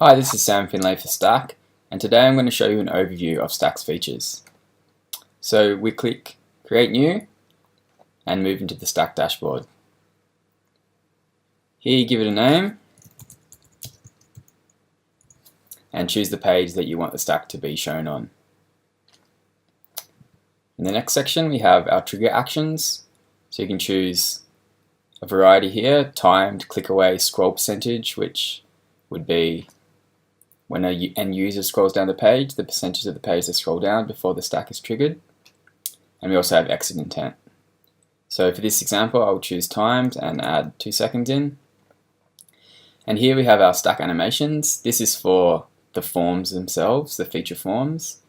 Hi, this is Sam Finlay for Stakk, and today I'm going to show you an overview of Stakk's features. So we click Create New and move into the Stakk dashboard. Here you give it a name and choose the page that you want the Stakk to be shown on. In the next section we have our trigger actions, so you can choose a variety here: timed, click away, scroll percentage, which would be when an end user scrolls down the page, the percentage of the page they scroll down before the Stakk is triggered. And we also have exit intent. So for this example, I'll choose timed and add 2 seconds in. And here we have our Stakk animations. This is for the forms themselves, the feature forms.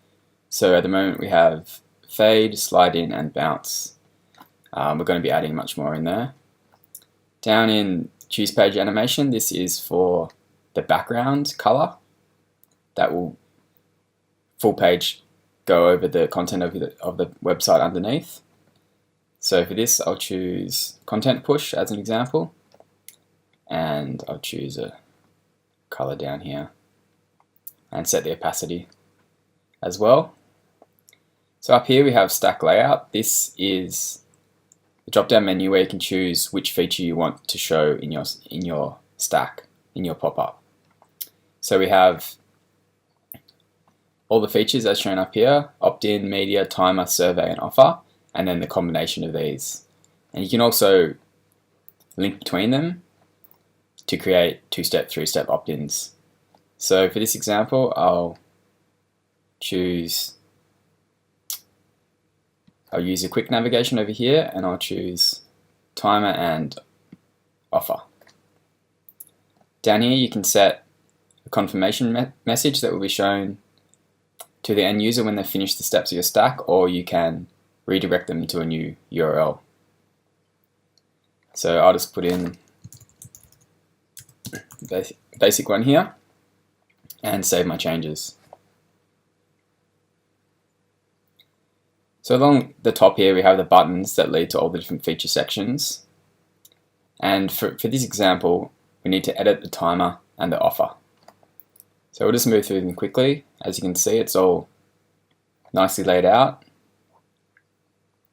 So at the moment we have fade, slide in, and bounce. We're going to be adding much more in there. Down in choose page animation, this is for the background color. That will full page go over the content of the website underneath. So for this I'll choose content push as an example, and I'll choose a color down here and set the opacity as well. So up here we have Stakk layout. This is the drop down menu where you can choose which feature you want to show in your Stakk, in your pop-up. So we have all the features as shown up here: opt-in, media, timer, survey, and offer, and then the combination of these. And you can also link between them to create 2-step, 3-step opt-ins. So for this example, I'll use a quick navigation over here, and I'll choose timer and offer. Down here you can set a confirmation message that will be shown to the end user when they finish the steps of your Stakk, or you can redirect them to a new URL. So I'll just put in basic one here and save my changes. So along the top here we have the buttons that lead to all the different feature sections, and for this example we need to edit the timer and the offer. So we'll just move through them quickly. As you can see, it's all nicely laid out.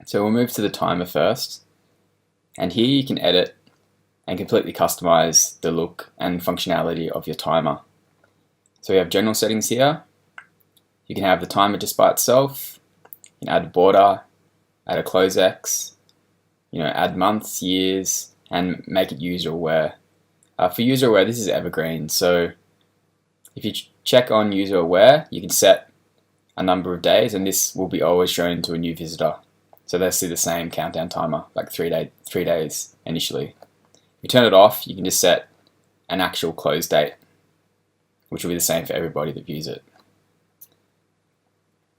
So we'll move to the timer first, and here you can edit and completely customize the look and functionality of your timer. So we have general settings here. You can have the timer just by itself. You can add a border, add a close X, add months, years, and make it user aware. For user aware, this is evergreen. So if you check on user aware, you can set a number of days, and this will be always shown to a new visitor. So they'll see the same countdown timer, like 3 days initially. If you turn it off, you can just set an actual close date, which will be the same for everybody that views it.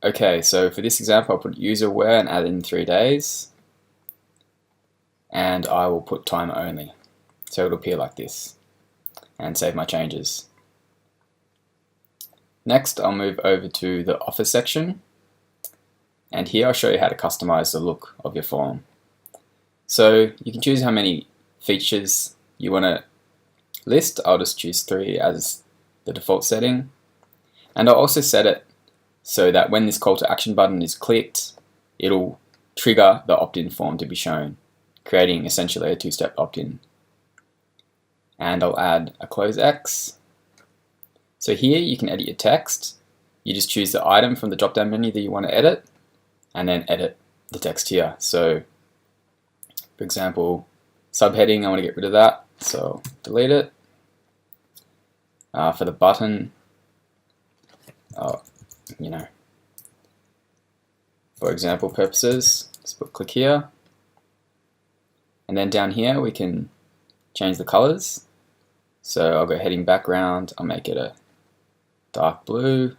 Okay, so for this example, I'll put user aware and add in 3 days, and I will put timer only. So it'll appear like this, and save my changes. Next, I'll move over to the offer section, and here I'll show you how to customize the look of your form. So you can choose how many features you want to list. I'll just choose 3 as the default setting, and I'll also set it so that when this call to action button is clicked, it'll trigger the opt-in form to be shown, creating essentially a 2-step opt-in. And I'll add a close X. So here you can edit your text. You just choose the item from the drop-down menu that you want to edit, and then edit the text here. So for example, subheading, I want to get rid of that, so delete it. For the button, for example purposes, just put click here. And then down here we can change the colors. So I'll go heading background, I'll make it a dark blue,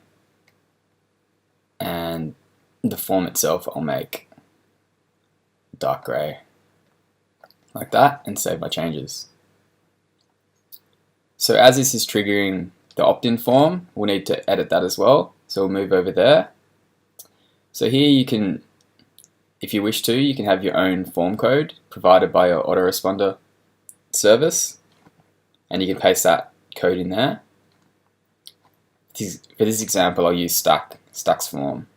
and the form itself I'll make dark grey, like that, and save my changes. So as this is triggering the opt-in form, we'll need to edit that as well. So we'll move over there. So here you can, if you wish to, you can have your own form code provided by your autoresponder service, and you can paste that code in there. For this example, I'll use Stack's form.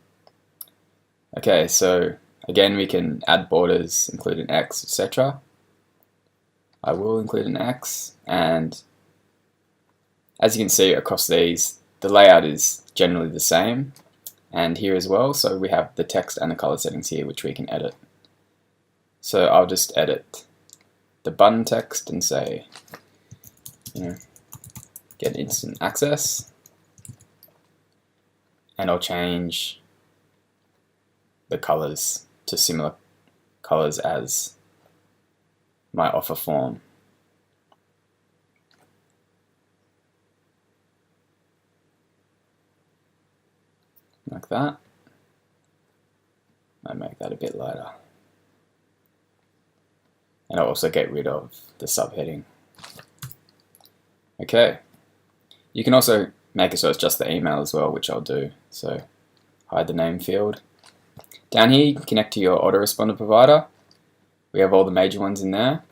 Okay, so again, we can add borders, include an X, etc. I will include an X, and as you can see across these, the layout is generally the same, and here as well. So we have the text and the color settings here, which we can edit. So I'll just edit the button text and say, get instant access, and I'll change the colors to similar colors as my offer form. Like that. I make that a bit lighter. And I'll also get rid of the subheading. Okay. You can also make it so it's just the email as well, which I'll do. So hide the name field. Down here, you can connect to your autoresponder provider. We have all the major ones in there.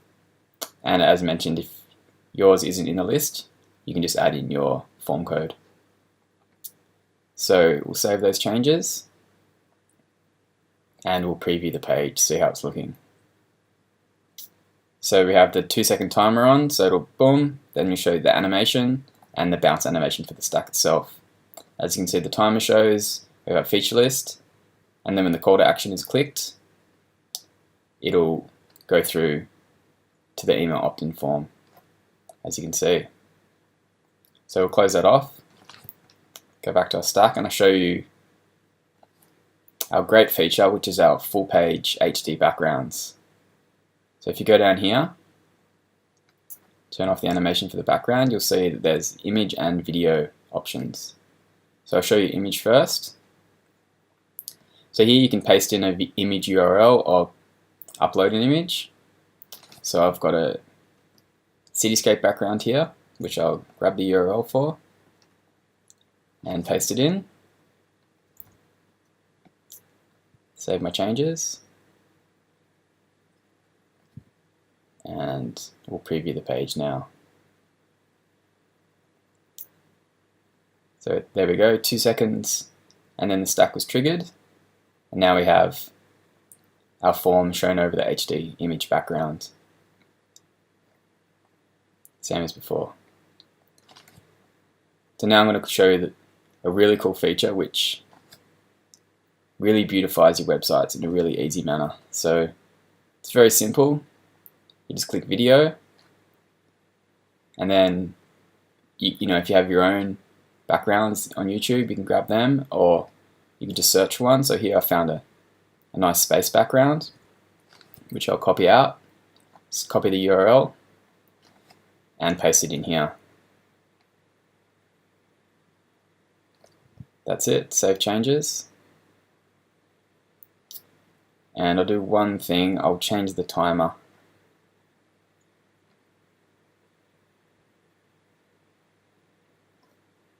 And as mentioned, if yours isn't in the list, you can just add in your form code. So we'll save those changes and we'll preview the page, see how it's looking. So we have the 2-second timer on, so it'll boom, then we show the animation and the bounce animation for the stack itself. As you can see, the timer shows, we have a feature list, and then when the call to action is clicked, it'll go through to the email opt-in form, as you can see. So we'll close that off, go back to our stack, and I'll show you our great feature, which is our full page HD backgrounds. So if you go down here, turn off the animation for the background, you'll see that there's image and video options. So I'll show you image first. So here you can paste in an image URL or upload an image. So I've got a cityscape background here, which I'll grab the URL for and paste it in. Save my changes. And we'll preview the page now. So there we go, 2 seconds, and then the stack was triggered. And now we have our form shown over the HD image background. Same as before. So now I'm going to show you a really cool feature which really beautifies your websites in a really easy manner. So it's very simple. You just click video, and then if you have your own backgrounds on YouTube, you can grab them, or you can just search for one. So here I found a nice space background, which I'll copy out. Just copy the URL and paste it in here. That's it. Save changes. And I'll do one thing. I'll change the timer.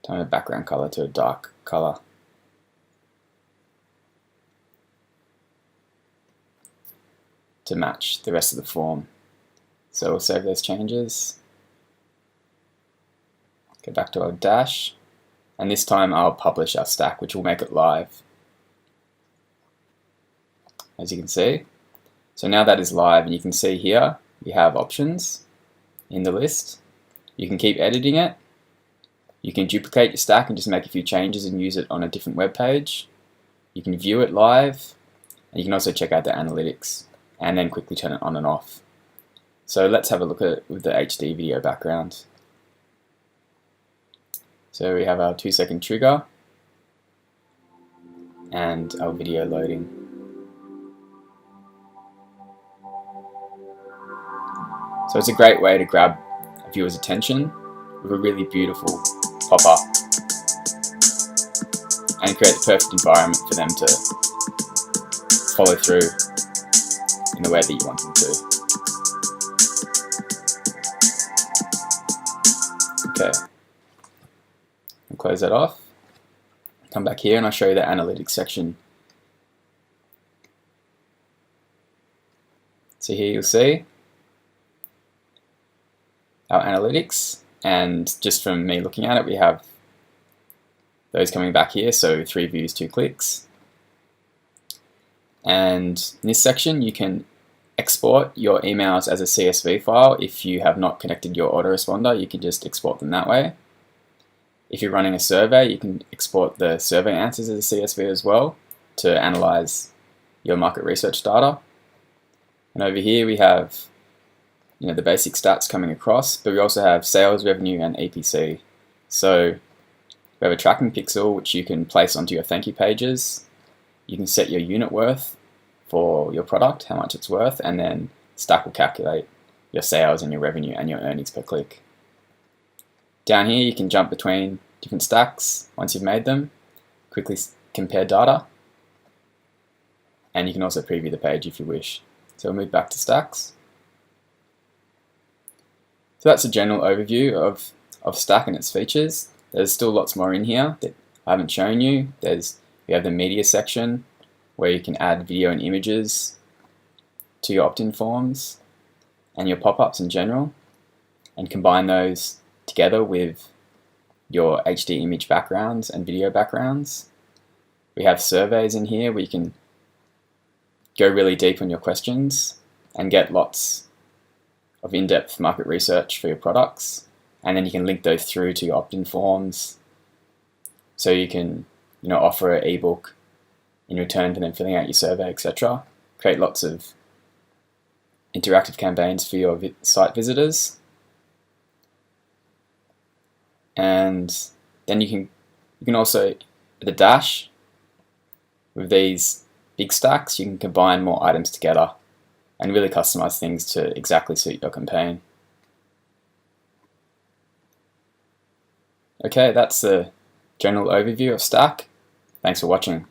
Turn the background color to a dark color. To match the rest of the form. So we'll save those changes. Go back to our dash. And this time I'll publish our stack, which will make it live. As you can see. So now that is live, and you can see here we have options in the list. You can keep editing it. You can duplicate your stack and just make a few changes and use it on a different web page. You can view it live, and you can also check out the analytics and then quickly turn it on and off. So let's have a look at it with the HD video background. So we have our 2-second trigger and our video loading. So it's a great way to grab a viewer's attention with a really beautiful pop-up and create the perfect environment for them to follow through in the way that you want them to. Okay, I'll close that off. Come back here and I'll show you the analytics section. So here you'll see our analytics, and just from me looking at it, we have those coming back here, so 3 views, 2 clicks. And in this section, you can export your emails as a CSV file. If you have not connected your autoresponder, you can just export them that way. If you're running a survey, you can export the survey answers as a CSV as well to analyze your market research data. And over here we have the basic stats coming across, but we also have sales, revenue, and EPC. So we have a tracking pixel which you can place onto your thank you pages. You can set your unit worth for your product, how much it's worth, and then Stakk will calculate your sales and your revenue and your earnings per click. Down here you can jump between different stacks once you've made them, quickly compare data, and you can also preview the page if you wish. So we'll move back to stacks. So that's a general overview of Stakk and its features. There's still lots more in here that I haven't shown you. We have the media section where you can add video and images to your opt-in forms and your pop-ups in general, and combine those together with your HD image backgrounds and video backgrounds. We have surveys in here where you can go really deep on your questions and get lots of in-depth market research for your products, and then you can link those through to your opt-in forms, so you can offer an ebook in return for them filling out your survey, etc. Create lots of interactive campaigns for your site visitors. And then you can also, at the dash, with these big stacks, you can combine more items together and really customize things to exactly suit your campaign. Okay, that's the general overview of Stakk. Thanks for watching.